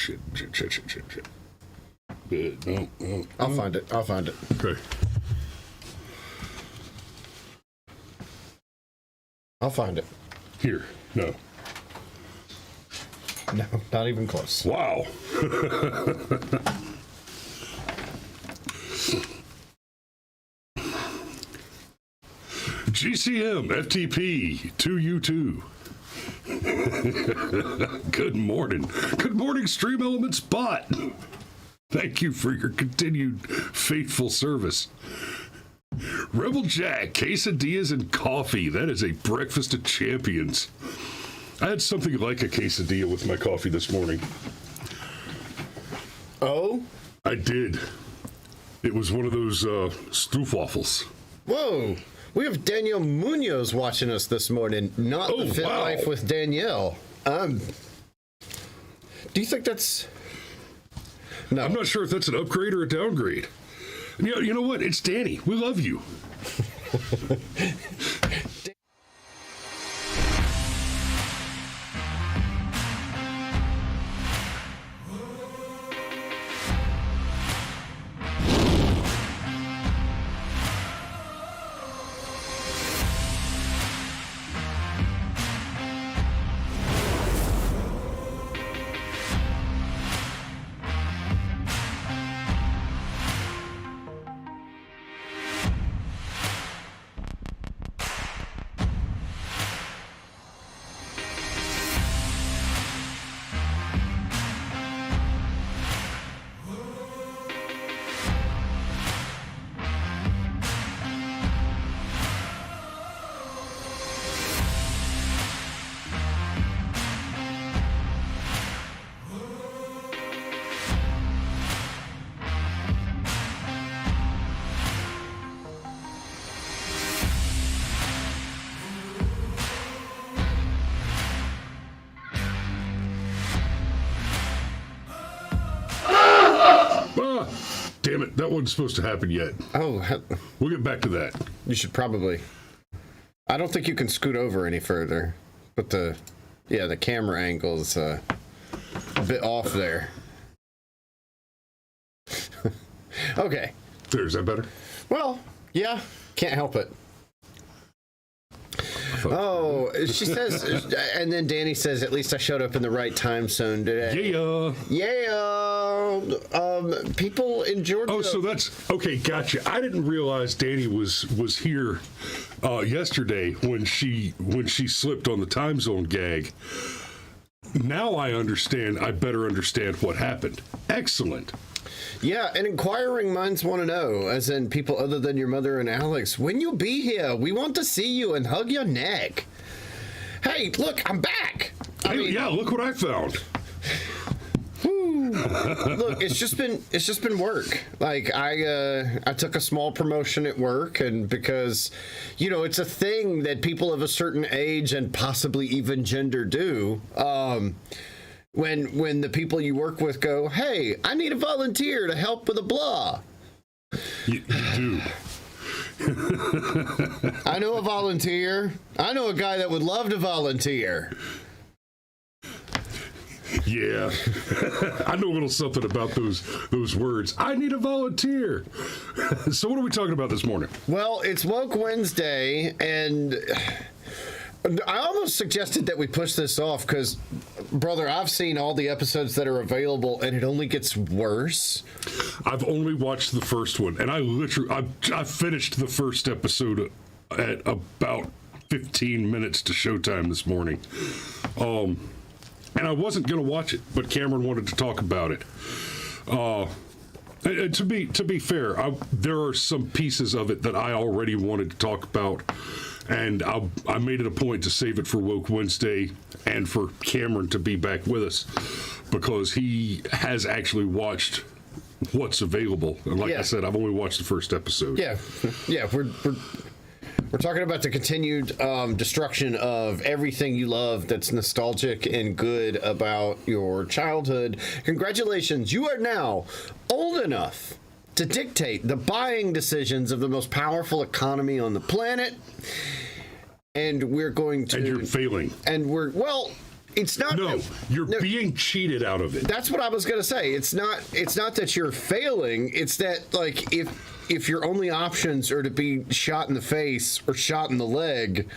shit. No. I'll find it. Okay. I'll find it. Here. No. No, not even close. Wow. GCM, FTP, 2U2. Good morning. Good morning, Stream Elements bot. Thank you for your continued faithful service. Rebel Jack, quesadillas and coffee. That is a breakfast of champions. I had something like a quesadilla with my coffee this morning. Oh? I did. It was one of those stroopwafels. Whoa! We have Danielle Munoz watching us this morning, not the Fit Life with Danielle. Do you think that's... No. I'm not sure if that's an upgrade or a downgrade. You know what? It's Danny. We love you. Damn it, that wasn't supposed to happen yet. Oh. We'll get back to that. You should probably... I don't think you can scoot over any further. But the camera angle's a bit off there. Okay. There, is that better? Well, yeah. Can't help it. Oh, she says, and then Danny says, at least I showed up in the right time zone today. Yeah. People in Georgia. Oh, so that's okay. Gotcha. I didn't realize Danny was here yesterday when she slipped on the time zone gag. Now I understand. I better understand what happened. Excellent. Yeah, and inquiring minds want to know, as in people other than your mother and Alex, when you'll be here, we want to see you and hug your neck. Hey, look, I'm back. Yeah, look what I found. Look, it's just been work. Like I took a small promotion at work, and because it's a thing that people of a certain age and possibly even gender do. When the people you work with go, hey, I need a volunteer to help with a blah. You do. I know a volunteer. I know a guy that would love to volunteer. Yeah. I know a little something about those words. I need a volunteer. So what are we talking about this morning? Well, it's Woke Wednesday, and I almost suggested that we push this off because, brother, I've seen all the episodes that are available, and it only gets worse. I've only watched the first one, and I finished the first episode at about 15 minutes to showtime this morning. And I wasn't going to watch it, but Cameron wanted to talk about it. And to be fair, there are some pieces of it that I already wanted to talk about. And I made it a point to save it for Woke Wednesday and for Cameron to be back with us because he has actually watched what's available. And like I said, I've only watched the first episode. Yeah, we're talking about the continued destruction of everything you love that's nostalgic and good about your childhood. Congratulations, you are now old enough to dictate the buying decisions of the most powerful economy on the planet. And we're going to... And you're failing. And it's not. No, you're being cheated out of it. That's what I was gonna say. It's not that you're failing. It's that like if your only options are to be shot in the face or shot in the leg,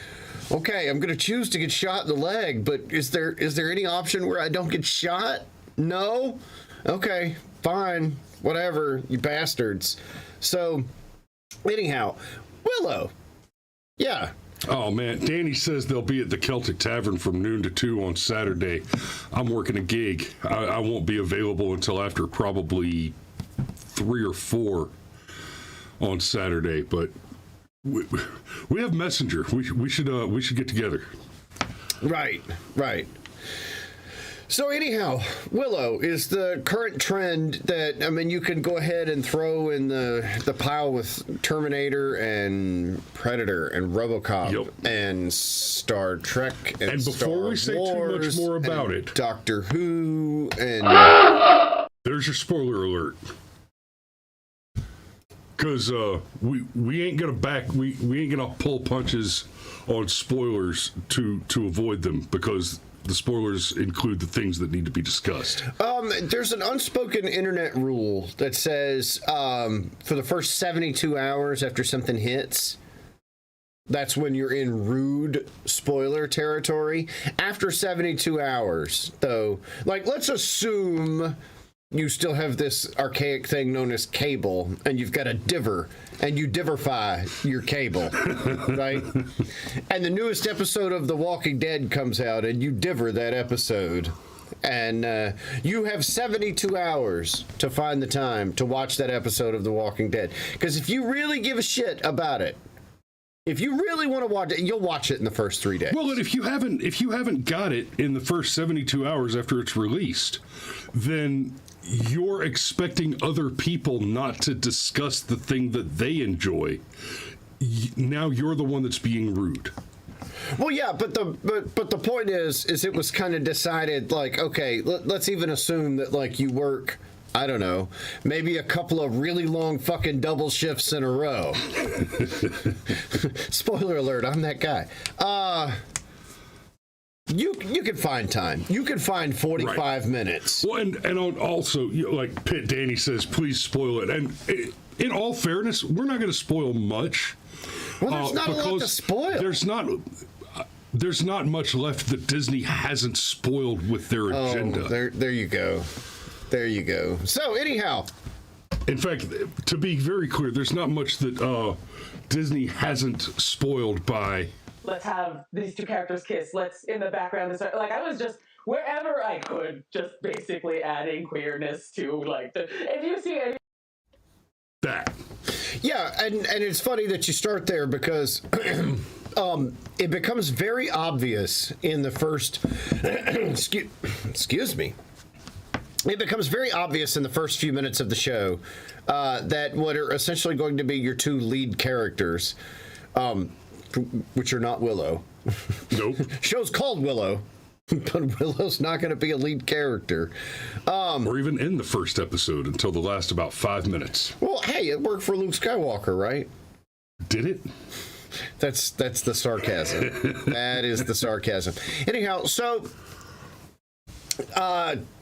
okay, I'm gonna choose to get shot in the leg. But is there any option where I don't get shot? No. Okay, fine, whatever, you bastards. So, anyhow, Willow. Yeah. Oh, man. Danny says they'll be at the Celtic Tavern from noon to 2 on Saturday. I'm working a gig. I won't be available until after probably 3 or 4 on Saturday, but we have Messenger. We should get together. Right. So anyhow, Willow is the current trend that, I mean, you can go ahead and throw in the pile with Terminator and Predator and RoboCop and Star Trek and before Star we say Wars too much more about and it, Doctor Who and there's your spoiler alert. Because we ain't gonna pull punches on spoilers to avoid them, because the spoilers include the things that need to be discussed. There's an unspoken internet rule that says for the first 72 hours after something hits, that's when you're in rude spoiler territory. After 72 hours, though, like, let's assume you still have this archaic thing known as cable, and you've got a diver, and you diverify your cable, right? And the newest episode of The Walking Dead comes out, and you diver that episode. And you have 72 hours to find the time to watch that episode of The Walking Dead. Because if you really give a shit about it, if you really want to watch it, you'll watch it in the first 3 days. Well, and if you haven't got it in the first 72 hours after it's released, then you're expecting other people not to discuss the thing that they enjoy. Now you're the one that's being rude. Well, yeah, but the point is it was kind of decided, like, okay, let's even assume that, like, you work, I don't know, maybe a couple of really long fucking double shifts in a row. Spoiler alert, I'm that guy. You can find time. You can find 45 minutes. Well, and also, like Pitt Danny says, please spoil it. And in all fairness, we're not going to spoil much. Well, there's not a lot to spoil. There's not much left that Disney hasn't spoiled with their agenda. There you go. There you go. So, anyhow. In fact, to be very clear, there's not much that Disney hasn't spoiled by... Let's have these two characters kiss. Let's, in the background, like, I was just, wherever I could, just basically adding queerness to, like, if you see any... That. Yeah, and it's funny that you start there, because it becomes very obvious in the first... excuse me. It becomes very obvious in the first few minutes of the show that what are essentially going to be your two lead characters, which are not Willow. Nope. Show's called Willow, but Willow's not going to be a lead character. Or even in the first episode until the last about 5 minutes. Well, hey, it worked for Luke Skywalker, right? Did it? That's the sarcasm. That is the sarcasm. Anyhow, so...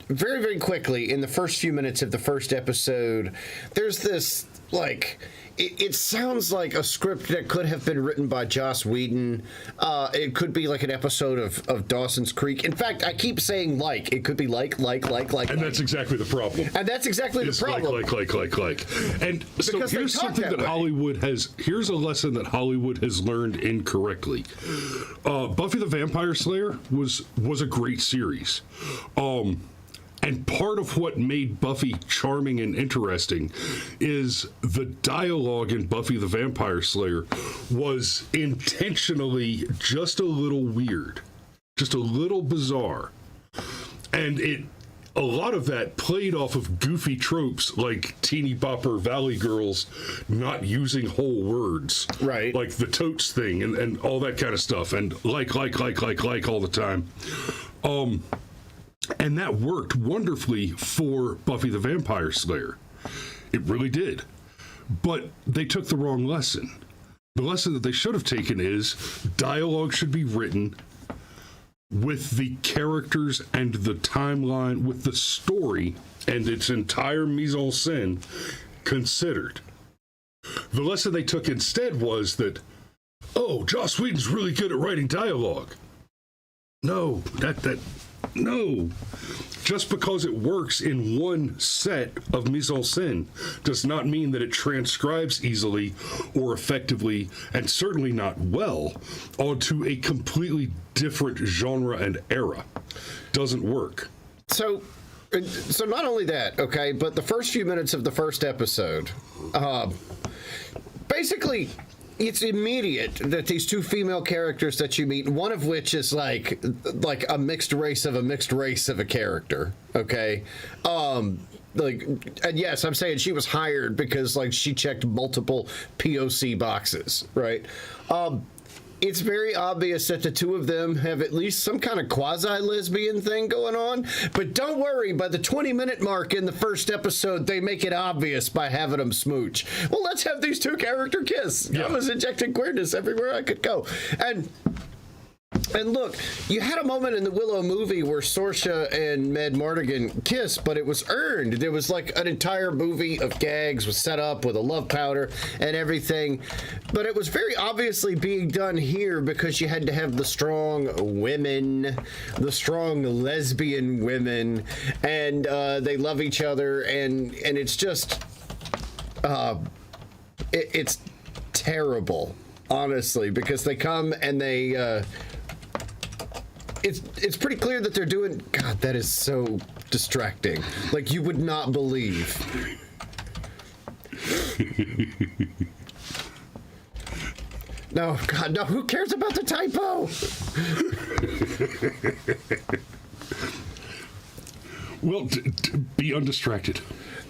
very, very quickly, in the first few minutes of the first episode, there's this, like, it sounds like a script that could have been written by Joss Whedon. It could be like an episode of Dawson's Creek. In fact, I keep saying like. It could be like. And that's exactly the problem. And that's exactly the problem. Like. And so here's something that Hollywood has... Here's a lesson that Hollywood has learned incorrectly. Buffy the Vampire Slayer was a great series. And part of what made Buffy charming and interesting is the dialogue in Buffy the Vampire Slayer was intentionally just a little weird, just a little bizarre. And a lot of that played off of goofy tropes like Teeny Bopper Valley Girls not using whole words. Right. Like the totes thing and all that kind of stuff. And like all the time. And that worked wonderfully for Buffy the Vampire Slayer. It really did. But they took the wrong lesson. The lesson that they should have taken is dialogue should be written with the characters and the timeline, with the story and its entire mise en scène considered. The lesson they took instead was that, oh, Joss Whedon's really good at writing dialogue. No, no. Just because it works in one set of mise en scène does not mean that it transcribes easily or effectively, and certainly not well, onto a completely different genre and era. Doesn't work. So not only that, okay, but the first few minutes of the first episode, basically, it's immediate that these two female characters that you meet, one of which is like a mixed race of a character, okay? And yes, I'm saying she was hired because like she checked multiple POC boxes, right? It's very obvious that the two of them have at least some kind of quasi-lesbian thing going on. But don't worry, by the 20-minute mark in the first episode, they make it obvious by having them smooch. Well, let's have these two character kiss. Yeah. I was injecting queerness everywhere I could go. And look, you had a moment in the Willow movie where Saoirse and Med Mardigan kissed, but it was earned. There was like an entire movie of gags was set up with a love powder and everything. But it was very obviously being done here because you had to have the strong women, the strong lesbian women, and they love each other, and it's just, it's terrible, honestly, because they come and they, it's pretty clear that they're doing, God, that is so distracting. Like, you would not believe. No, God, no, who cares about the typo? Well, be undistracted.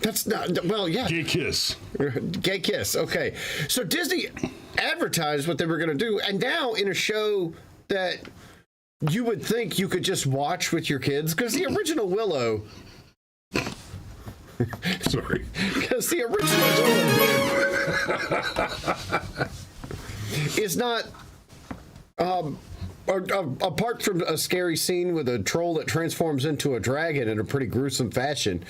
That's not, well, yeah. Gay kiss. Gay kiss, okay. So Disney advertised what they were going to do, and now in a show that you would think you could just watch with your kids, because the original Willow... Sorry. Because the original Willow is not... apart from a scary scene with a troll that transforms into a dragon in a pretty gruesome fashion,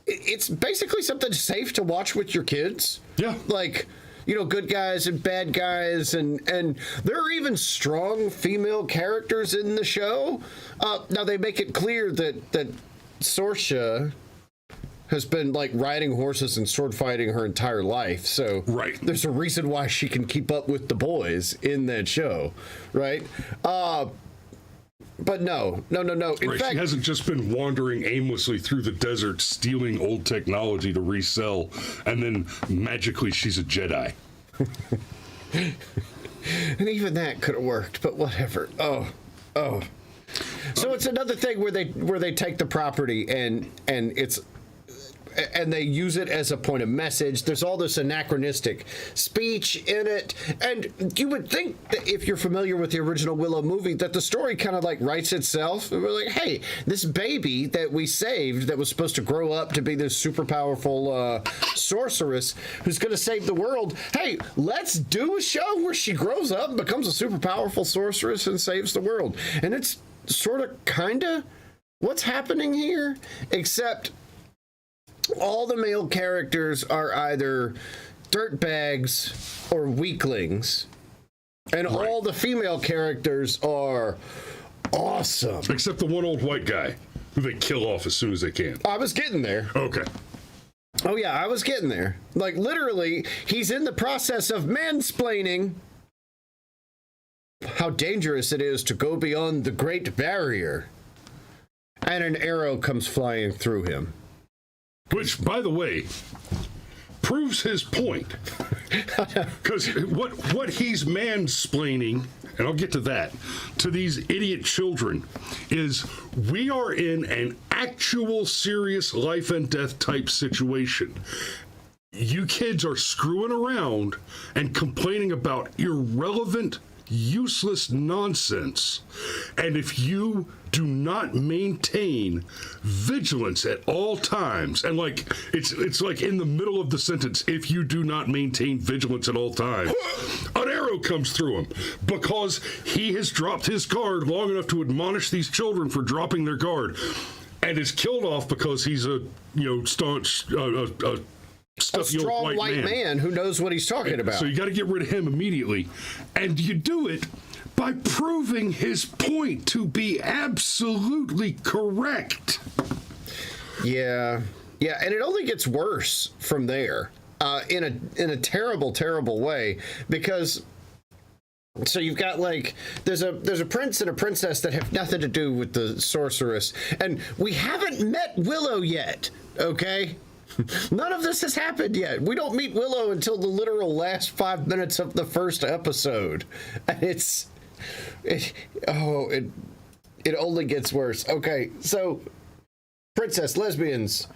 it's basically something safe to watch with your kids. Yeah. Like, you know, good guys and bad guys, and there are even strong female characters in the show. Now, they make it clear that Saoirse has been, like, riding horses and sword fighting her entire life, so right. There's a reason why she can keep up with the boys in that show, right? But no. In fact, she hasn't just been wandering aimlessly through the desert, stealing old technology to resell, and then magically she's a Jedi. And even that could have worked, but whatever. Oh. So it's another thing where they take the property and they use it as a point of message. There's all this anachronistic speech in it. And you would think that if you're familiar with the original Willow movie, that the story kind of like writes itself. We're like, hey, this baby that we saved that was supposed to grow up to be this super powerful sorceress who's going to save the world. Hey, let's do a show where she grows up and becomes a super powerful sorceress and saves the world. And it's sort of kind of what's happening here, except all the male characters are either dirtbags or weaklings, and right. All the female characters are awesome. Except the one old white guy who they kill off as soon as they can. I was getting there. Okay. Oh, yeah, I was getting there. Like, literally, he's in the process of mansplaining how dangerous it is to go beyond the Great Barrier, and an arrow comes flying through him. Which, by the way, proves his point. Because what he's mansplaining, and I'll get to that, to these idiot children is we are in an actual serious life and death type situation. You kids are screwing around and complaining about irrelevant useless nonsense. And if you do not maintain vigilance at all times, and like it's like in the middle of the sentence, if you do not maintain vigilance at all times, an arrow comes through him because he has dropped his guard long enough to admonish these children for dropping their guard, and is killed off because he's a staunch A stuffy old strong white man who knows what he's talking about. So you got to get rid of him immediately. And you do it by proving his point to be absolutely correct. Yeah, and it only gets worse from there, in a terrible, terrible way, because so you've got there's a prince and a princess that have nothing to do with the sorceress, and we haven't met Willow yet. Okay. None of this has happened yet. We don't meet Willow until the literal last 5 minutes of the first episode. And it only gets worse. Okay, so princess, lesbians,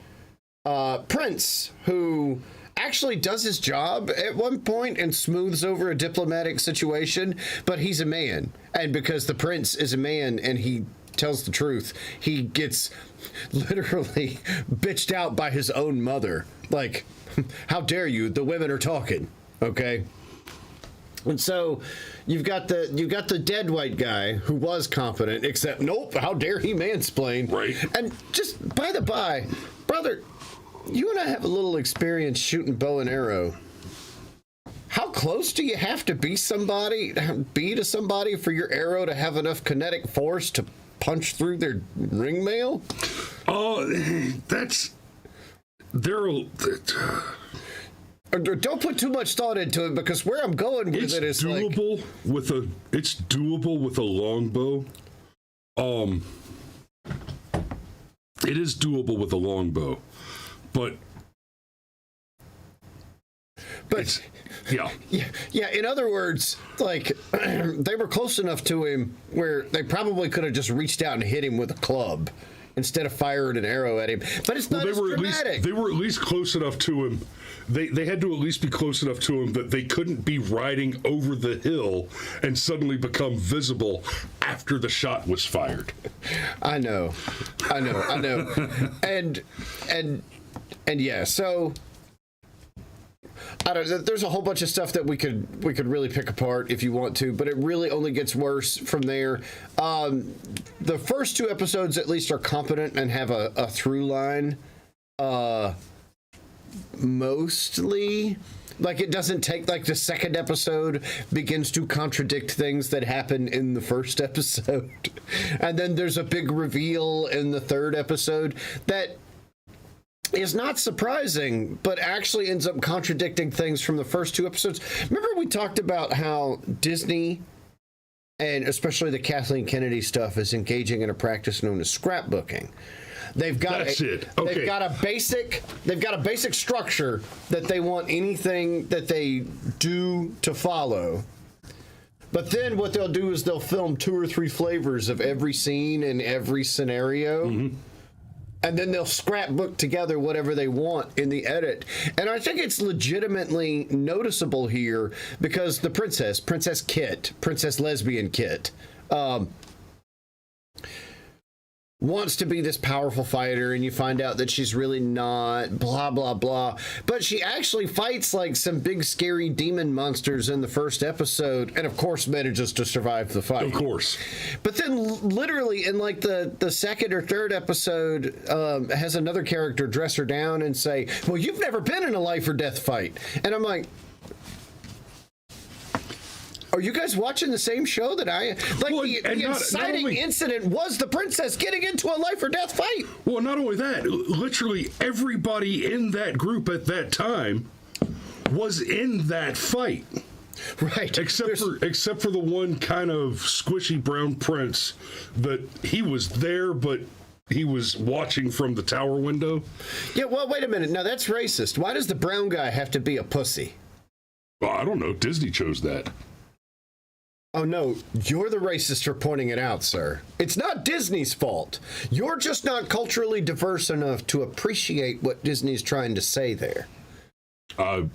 prince, who actually does his job at one point and smooths over a diplomatic situation, but he's a man. And because the prince is a man and he tells the truth, he gets literally bitched out by his own mother. Like, how dare you? The women are talking. Okay. And so you've got the dead white guy who was competent, except nope, how dare he mansplain? Right. And just by the by, brother, you and I have a little experience shooting bow and arrow. How close do you have to be to somebody for your arrow to have enough kinetic force to punch through their ring mail? Don't put too much thought into it, because where I'm going with it is doable it's doable with a longbow. It is doable with a longbow, but yeah. In other words, they were close enough to him where they probably could have just reached out and hit him with a club instead of firing an arrow at him. But it's not as dramatic. They were at least close enough to him. They had to at least be close enough to him that they couldn't be riding over the hill and suddenly become visible after the shot was fired. I know. And yeah, so I don't know, there's a whole bunch of stuff that we could really pick apart if you want to, but it really only gets worse from there. The first two episodes at least are competent and have a through line. Mostly, it doesn't take, the second episode begins to contradict things that happen in the first episode. And then there's a big reveal in the third episode that is not surprising, but actually ends up contradicting things from the first two episodes. Remember we talked about how Disney, and especially the Kathleen Kennedy stuff, is engaging in a practice known as scrapbooking. They've got a basic structure that they want anything that they do to follow. But then what they'll do is they'll film 2 or 3 flavors of every scene and every scenario. Mm-hmm. And then they'll scrapbook together whatever they want in the edit. And I think it's legitimately noticeable here because the Princess Lesbian Kit, wants to be this powerful fighter, and you find out that she's really not, blah, blah, blah. But she actually fights some big scary demon monsters in the first episode, and of course manages to survive the fight. Of course. But then literally in the second or third episode, has another character dress her down and say, well, you've never been in a life or death fight. And I'm like, are you guys watching the same show that I... the inciting incident was the princess getting into a life or death fight. Well, not only that, literally everybody in that group at that time was in that fight. Right. Except for the one kind of squishy brown prince that he was there, but he was watching from the tower window. Yeah, well, wait a minute. Now, that's racist. Why does the brown guy have to be a pussy? Well, I don't know. Disney chose that. Oh, no, you're the racist for pointing it out, sir. It's not Disney's fault. You're just not culturally diverse enough to appreciate what Disney's trying to say there. I'm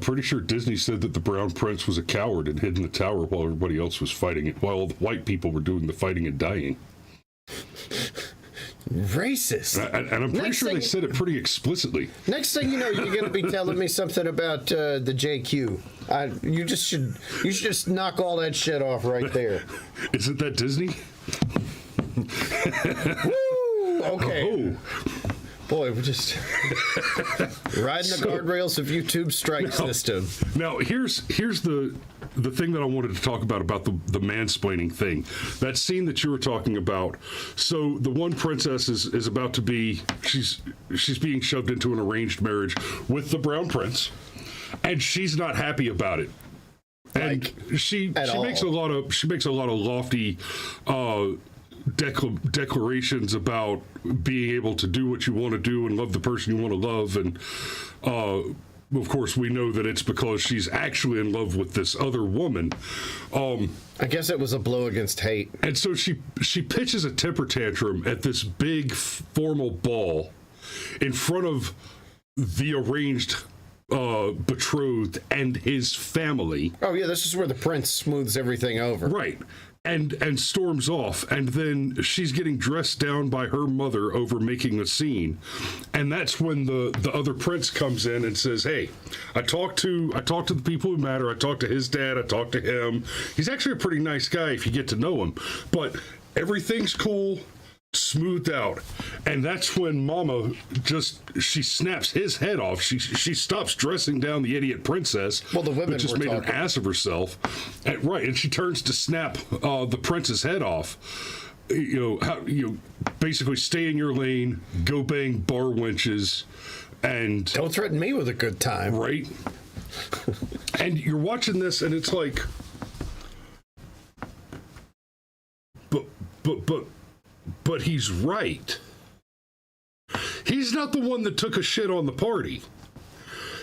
pretty sure Disney said that the Brown Prince was a coward and hid in the tower while everybody else was fighting it, while all the white people were doing the fighting and dying. Racist. And I'm pretty sure they said it pretty explicitly. Next thing you know, you're going to be telling me something about the JQ. You should just knock all that shit off right there. Isn't that Disney? Woo! Okay. Oh. Boy, we're just riding the guardrails of YouTube strike system. Now, here's the thing that I wanted to talk about the mansplaining thing. That scene that you were talking about. So the one princess is about to be, she's being shoved into an arranged marriage with the Brown Prince, and she's not happy about it. And she makes a lot of lofty declarations about being able to do what you want to do and love the person you want to love, and of course we know that it's because she's actually in love with this other woman. I guess it was a blow against hate. And so she pitches a temper tantrum at this big formal ball in front of the arranged betrothed and his family. Oh yeah, this is where the prince smooths everything over. Right. And storms off, and then she's getting dressed down by her mother over making a scene, and that's when the other prince comes in and says, "Hey, I talked to the people who matter. I talked to his dad. I talked to him. He's actually a pretty nice guy if you get to know him, but everything's cool." Smoothed out, and that's when Mama she snaps his head off. She stops dressing down the idiot princess. Well, the women that just were made talking. an ass of herself, and she turns to snap the prince's head off. Basically stay in your lane, go bang bar wenches, and Don't threaten me with a good time. right. And you're watching this, and it's like, but he's right. He's not the one that took a shit on the party.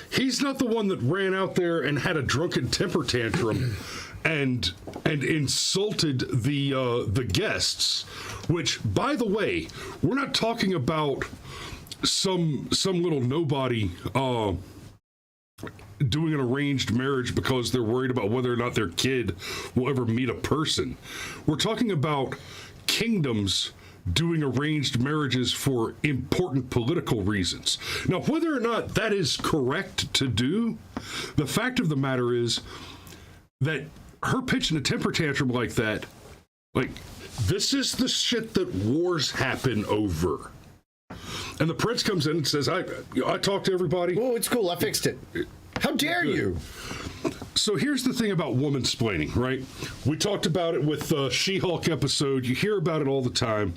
He's not the one that ran out there and had a drunken temper tantrum and insulted the guests. Which, by the way, we're not talking about some little nobody doing an arranged marriage because they're worried about whether or not their kid will ever meet a person. We're talking about kingdoms doing arranged marriages for important political reasons. Now, whether or not that is correct to do, the fact of the matter is that her pitching a temper tantrum like that, like, this is the shit that wars happen over. And the prince comes in and says, I talked to everybody. Oh, it's cool. I fixed it. How dare you? So here's the thing about woman-splaining, right? We talked about it with the She-Hulk episode. You hear about it all the time,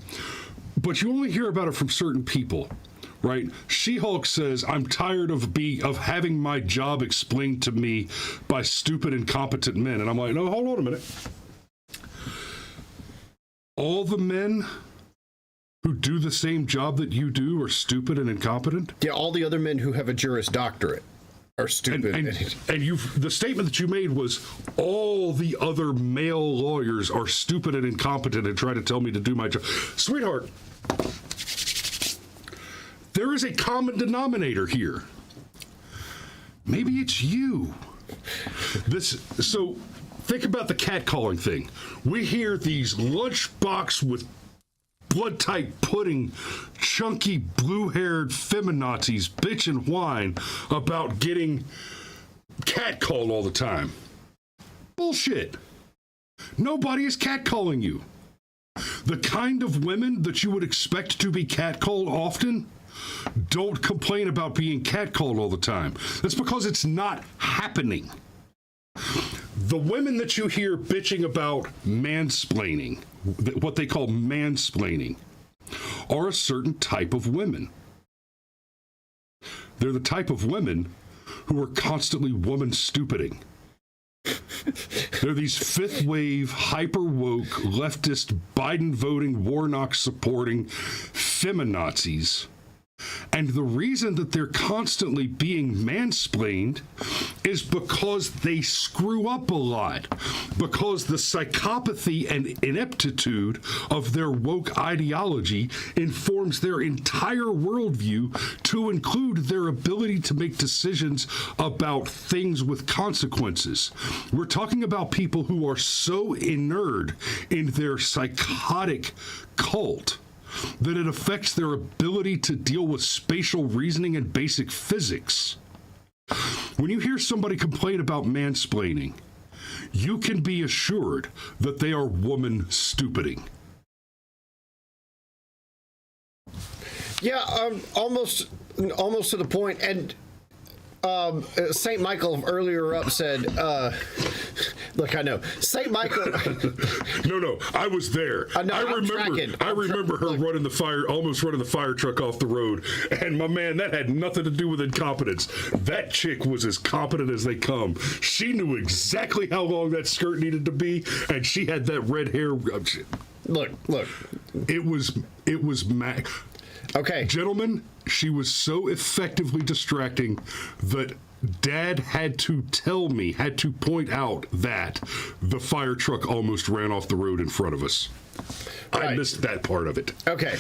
but you only hear about it from certain people, right? She-Hulk says, I'm tired of having my job explained to me by stupid, incompetent men. And I'm like, no, hold on a minute. All the men who do the same job that you do are stupid and incompetent? Yeah, all the other men who have a Juris Doctorate are stupid. And the statement that you made was all the other male lawyers are stupid and incompetent and try to tell me to do my job. Sweetheart, there is a common denominator here. Maybe it's you. So think about the catcalling thing. We hear these lunchbox with blood-type pudding, chunky blue-haired feminazis bitch and whine about getting catcalled all the time. Bullshit. Nobody is catcalling you. The kind of women that you would expect to be catcalled often don't complain about being catcalled all the time. That's because it's not happening. The women that you hear bitching about mansplaining, what they call mansplaining, are a certain type of women. They're the type of women who are constantly woman-stupiding. They're these fifth-wave, hyper-woke, leftist, Biden-voting, Warnock-supporting feminazis And the reason that they're constantly being mansplained is because they screw up a lot. Because the psychopathy and ineptitude of their woke ideology informs their entire worldview to include their ability to make decisions about things with consequences. We're talking about people who are so inured in their psychotic cult that it affects their ability to deal with spatial reasoning and basic physics. When you hear somebody complain about mansplaining, you can be assured that they are woman stupiding. Yeah, almost to the point. And St. Michael earlier up said, look, I know St. Michael. No, I was there. I remember her running the fire, almost running the fire truck off the road. And my man, that had nothing to do with incompetence. That chick was as competent as they come. She knew exactly how long that skirt needed to be, and she had that red hair. Look. It was Okay. Gentlemen, she was so effectively distracting that Dad had to point out that the fire truck almost ran off the road in front of us. Right. I missed that part of it. Okay.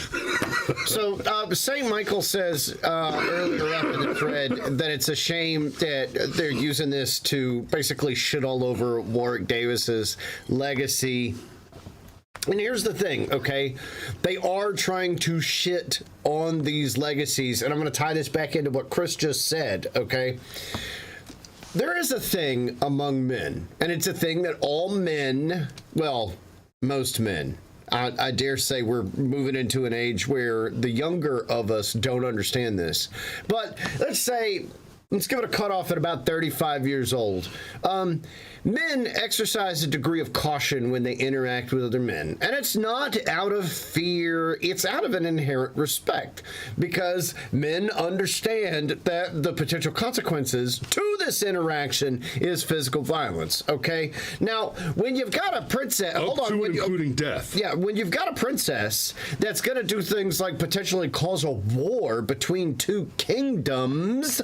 So St. Michael says earlier up in the thread that it's a shame that they're using this to basically shit all over Warwick Davis's legacy. And here's the thing, okay? They are trying to shit on these legacies, and I'm going to tie this back into what Chris just said, okay? There is a thing among men, and it's a thing that all men, well, most men, I dare say we're moving into an age where the younger of us don't understand this. But let's give it a cutoff at about 35 years old. Men exercise a degree of caution when they interact with other men. And it's not out of fear, it's out of an inherent respect. Because men understand that the potential consequences to this interaction is physical violence, okay? Now, when you've got a princess... including death. Yeah, when you've got a princess that's going to do things like potentially cause a war between two kingdoms...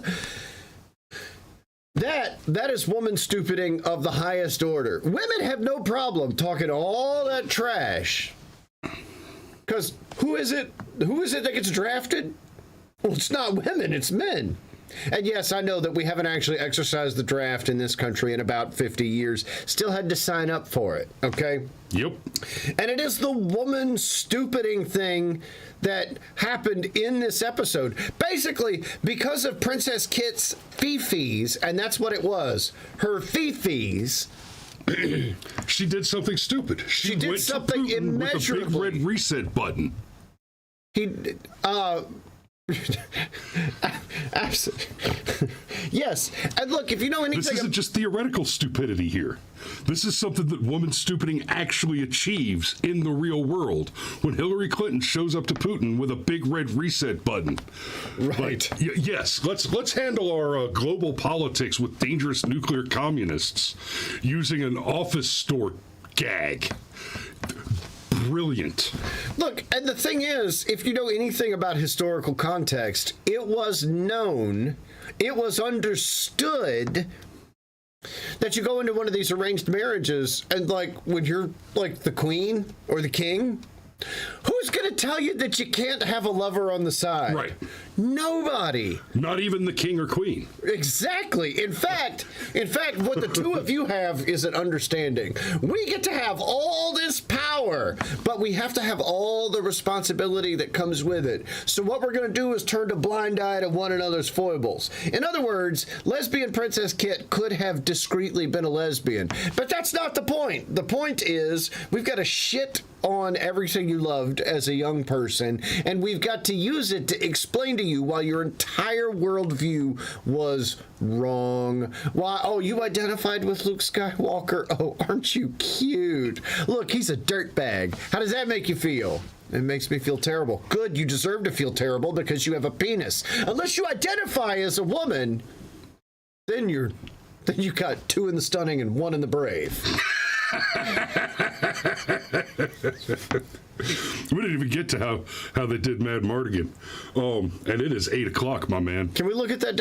That is woman stupiding of the highest order. Women have no problem talking all that trash. Because who is it that gets drafted? Well, it's not women, it's men. And yes, I know that we haven't actually exercised the draft in this country in about 50 years. Still had to sign up for it, okay? Yep. And it is the woman stupiding thing that happened in this episode. Basically, because of Princess Kit's fifis, and that's what it was, her fifis. She did something stupid. She did something immeasurably. With a big red reset button. Yes, and look, if you know anything... This isn't just theoretical stupidity here. This is something that woman stupiding actually achieves in the real world when Hillary Clinton shows up to Putin with a big red reset button. Right. Like, yes, let's handle our global politics with dangerous nuclear communists using an office store gag. Brilliant. Look, and the thing is, if you know anything about historical context, it was known, it was understood that you go into one of these arranged marriages and, like, when you're, like, the queen or the king, who's going to tell you that you can't have a lover on the side? Right. Nobody. Not even the king or queen. Exactly. In fact, what the two of you have is an understanding. We get to have all this power, but we have to have all the responsibility that comes with it. So what we're going to do is turn a blind eye to one another's foibles. In other words, lesbian Princess Kit could have discreetly been a lesbian, but that's not the point. The point is we've got to shit on everything you loved as a young person, and we've got to use it to explain to you why your entire worldview was wrong. Why? Oh, you identified with Luke Skywalker? Oh, aren't you cute? Look, he's a dirtbag. How does that make you feel? It makes me feel terrible. Good, you deserve to feel terrible because you have a penis. Unless you identify as a woman, then you got 2 in the stunning and 1 in the brave. We didn't even get to how they did Mad Mardigan. And it is 8:00, my man. Can we look at that?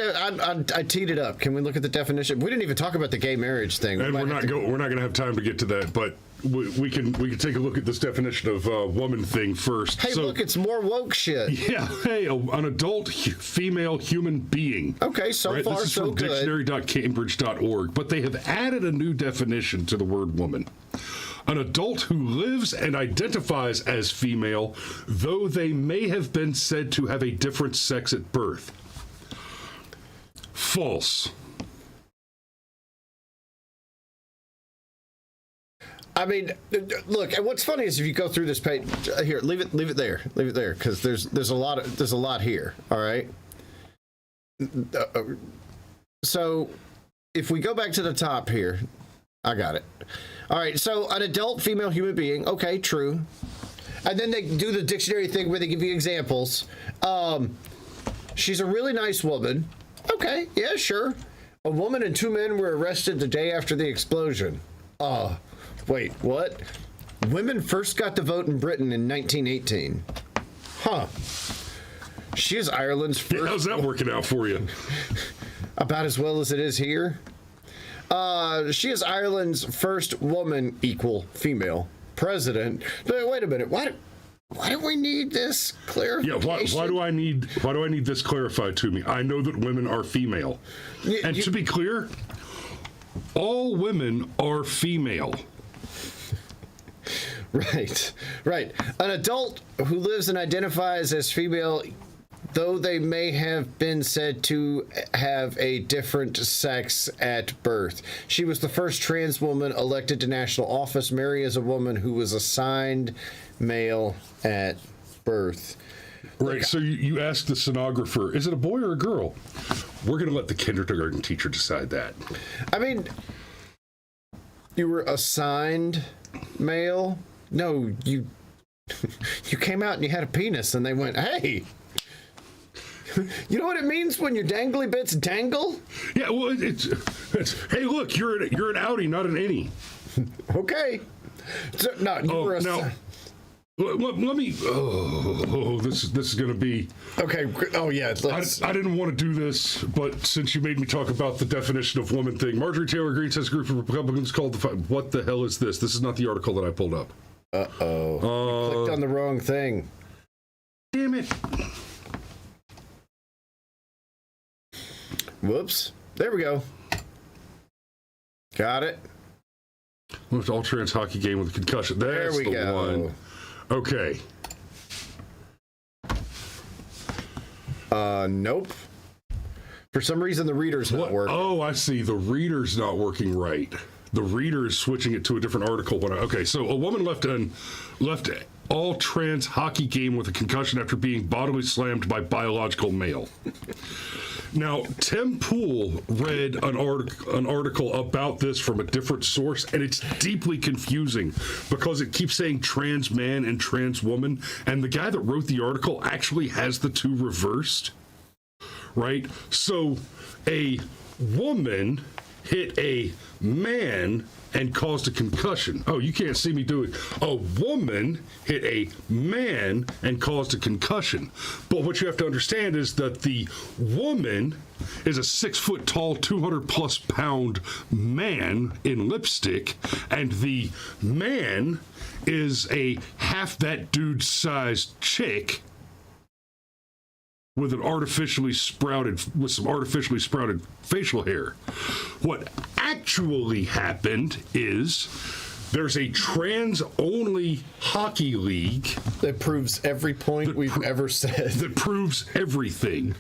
I teed it up. Can we look at the definition? We didn't even talk about the gay marriage thing. And we're not going to have time to get to that, but we can take a look at this definition of woman thing first. Hey, look, it's more woke shit. Yeah, hey, an adult female human being. Okay, so right? far This is so from good. dictionary.cambridge.org, but they have added a new definition to the word woman. An adult who lives and identifies as female, though they may have been said to have a different sex at birth. False. I mean, look. And what's funny is if you go through this page here, leave it there, because there's a lot here. All right. So if we go back to the top here, I got it. All right. So an adult female human being. Okay, true. And then they do the dictionary thing where they give you examples. She's a really nice woman. Okay. Yeah, sure. A woman and 2 men were arrested the day after the explosion. Wait, what? Women first got to vote in Britain in 1918. Huh. She is Ireland's first... How's that working out for you? About as well as it is here. She is Ireland's first woman equal female president. But wait a minute. Why do we need this clarification? Yeah, why do I need this clarified to me? I know that women are female. To be clear, all women are female. Right. An adult who lives and identifies as female, though they may have been said to have a different sex at birth. She was the first trans woman elected to national office. Mary is a woman who was assigned male at birth. Right, so you ask the stenographer, is it a boy or a girl? We're going to let the kindergarten teacher decide that. I mean, you were assigned male? No, you came out and you had a penis and they went, hey, you know what it means when your dangly bits dangle? Yeah, well, it's hey, look, you're an outie, not an innie. Okay. So, no, you were now, let me. This is going to be. Okay. Oh yeah. I didn't want to do this, but since you made me talk about the definition of woman thing, Marjorie Taylor Greene says a group of Republicans called the. What the hell is this? This is not the article that I pulled up. You clicked on the wrong thing. Damn it. Whoops. There we go. Got it. Moved to all trans hockey game with a concussion. That's there we go. One. Okay. Nope. For some reason, the reader's not working. Oh, I see. The reader's not working right. The reader is switching it to a different article. Okay, so a woman left all trans hockey game with a concussion after being bodily slammed by biological male. Now, Tim Pool read an article about this from a different source, and it's deeply confusing because it keeps saying trans man and trans woman, and the guy that wrote the article actually has the two reversed, right? So a woman hit a man and caused a concussion. Oh, you can't see me do it. A woman hit a man and caused a concussion. But what you have to understand is that the woman is a 6 foot tall, 200 plus pound man in lipstick, and the man is a half that dude sized chick with some artificially sprouted facial hair. What actually happened is there's a trans-only hockey league that proves every point we've ever said. That proves everything.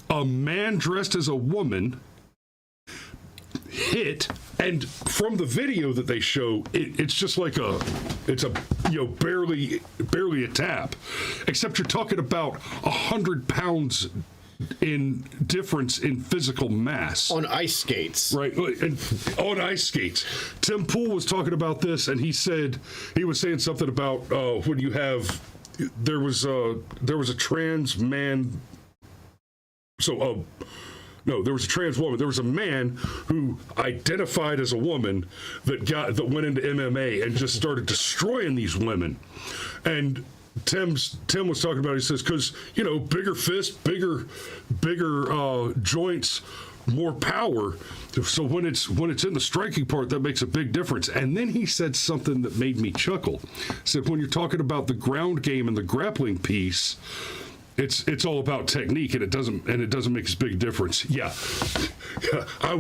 A man dressed as a woman hit, and from the video that they show, it's just like barely a tap, except you're talking about 100 pounds in difference in physical mass on ice skates, right? And on ice skates. Tim Pool was talking about this, and he was saying something about when you have there was a trans man, so No, there was a trans woman. There was a man who identified as a woman that went into MMA and just started destroying these women. And Tim was talking about, he says, because, bigger fists, bigger joints, more power. So when it's in the striking part, that makes a big difference. And then he said something that made me chuckle. He said, when you're talking about the ground game and the grappling piece, it's all about technique, and it doesn't make as big a difference. Yeah. I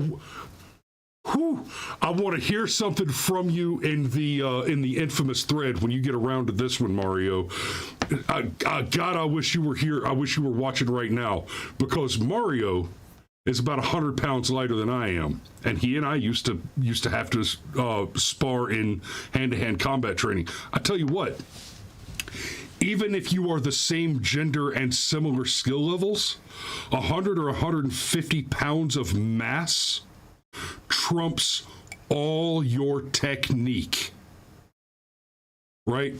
want to hear something from you in the infamous thread when you get around to this one, Mario. God, I wish you were here. I wish you were watching right now, because Mario is about 100 pounds lighter than I am, and he and I used to have to spar in hand-to-hand combat training. I tell you what. Even if you are the same gender and similar skill levels, 100 or 150 pounds of mass trumps all your technique. Right?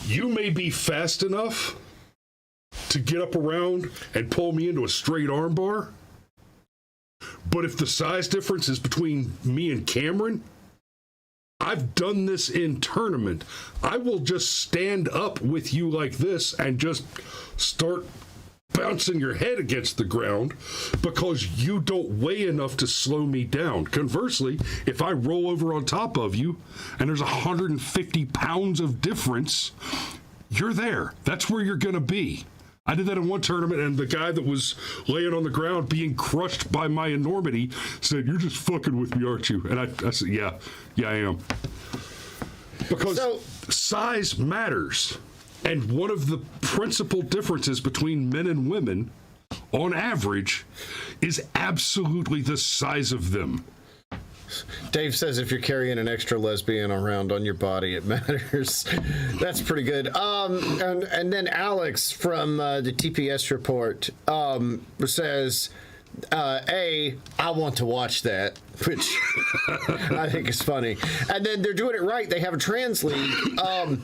You may be fast enough to get up around and pull me into a straight armbar, but if the size difference is between me and Cameron, I've done this in tournament. I will just stand up with you like this and just start bouncing your head against the ground because you don't weigh enough to slow me down. Conversely, if I roll over on top of you and there's 150 pounds of difference, you're there. That's where you're going to be. I did that in one tournament, and the guy that was laying on the ground being crushed by my enormity said, "You're just fucking with me, aren't you?" And I said, yeah, I am. Because size matters. And one of the principal differences between men and women, on average, is absolutely the size of them. Dave says if you're carrying an extra lesbian around on your body, it matters. That's pretty good. And then Alex from the TPS report says, I want to watch that, which I think is funny. And then they're doing it right. They have a trans league.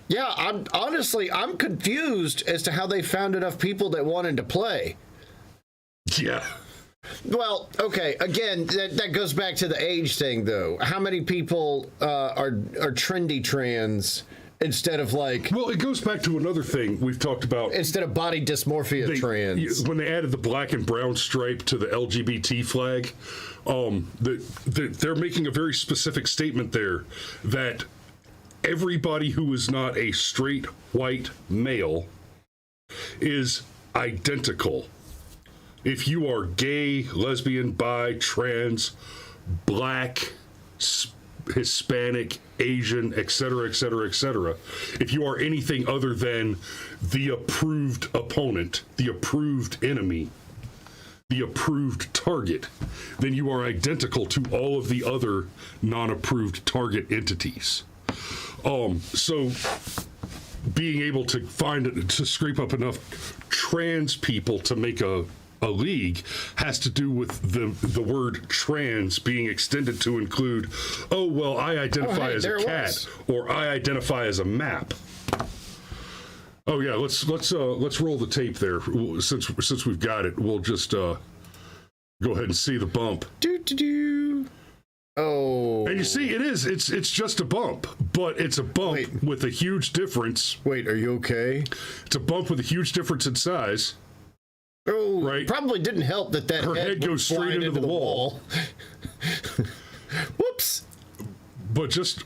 Yeah, I'm confused as to how they found enough people that wanted to play. Yeah. Well, okay. Again, that goes back to the age thing, though. How many people are trendy trans instead of like? Well, it goes back to another thing we've talked about. Instead of body dysmorphia trans. When they added the black and brown stripe to the LGBT flag, they're making a very specific statement there that everybody who is not a straight white male is identical. If you are gay, lesbian, bi, trans, black, Hispanic, Asian, etc., etc., etc., if you are anything other than the approved opponent, the approved enemy, the approved target, then you are identical to all of the other non-approved target entities. So being able to scrape up enough trans people to make a league has to do with the word trans being extended to include, I identify as a cat, or I identify as a map. Oh yeah, let's roll the tape there. Since we've got it, we'll just go ahead and see the bump. Oh. And you see, it's just a bump, but it's a bump with a huge difference. Wait, are you okay? It's a bump with a huge difference in size. Oh, right. Probably didn't help that her head goes straight into the wall. Whoops. But just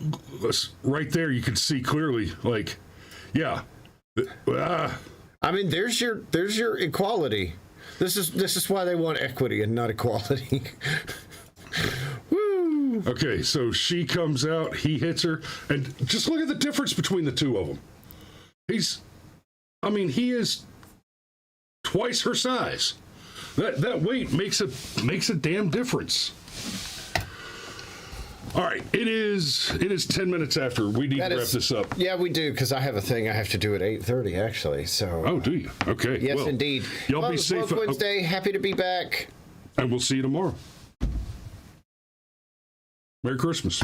right there, you can see clearly, like, yeah. I mean, there's your equality. This is why they want equity and not equality. Woo. Okay, so she comes out, he hits her, and just look at the difference between the two of them. He is twice her size. That weight makes a damn difference. All right, it is 10 minutes after. We need to wrap this up. Yeah, we do, because I have a thing I have to do at 8:30 actually. So. Oh, do you? Okay. Yes, indeed. Y'all be safe. Wednesday. Happy to be back. And we'll see you tomorrow. Merry Christmas.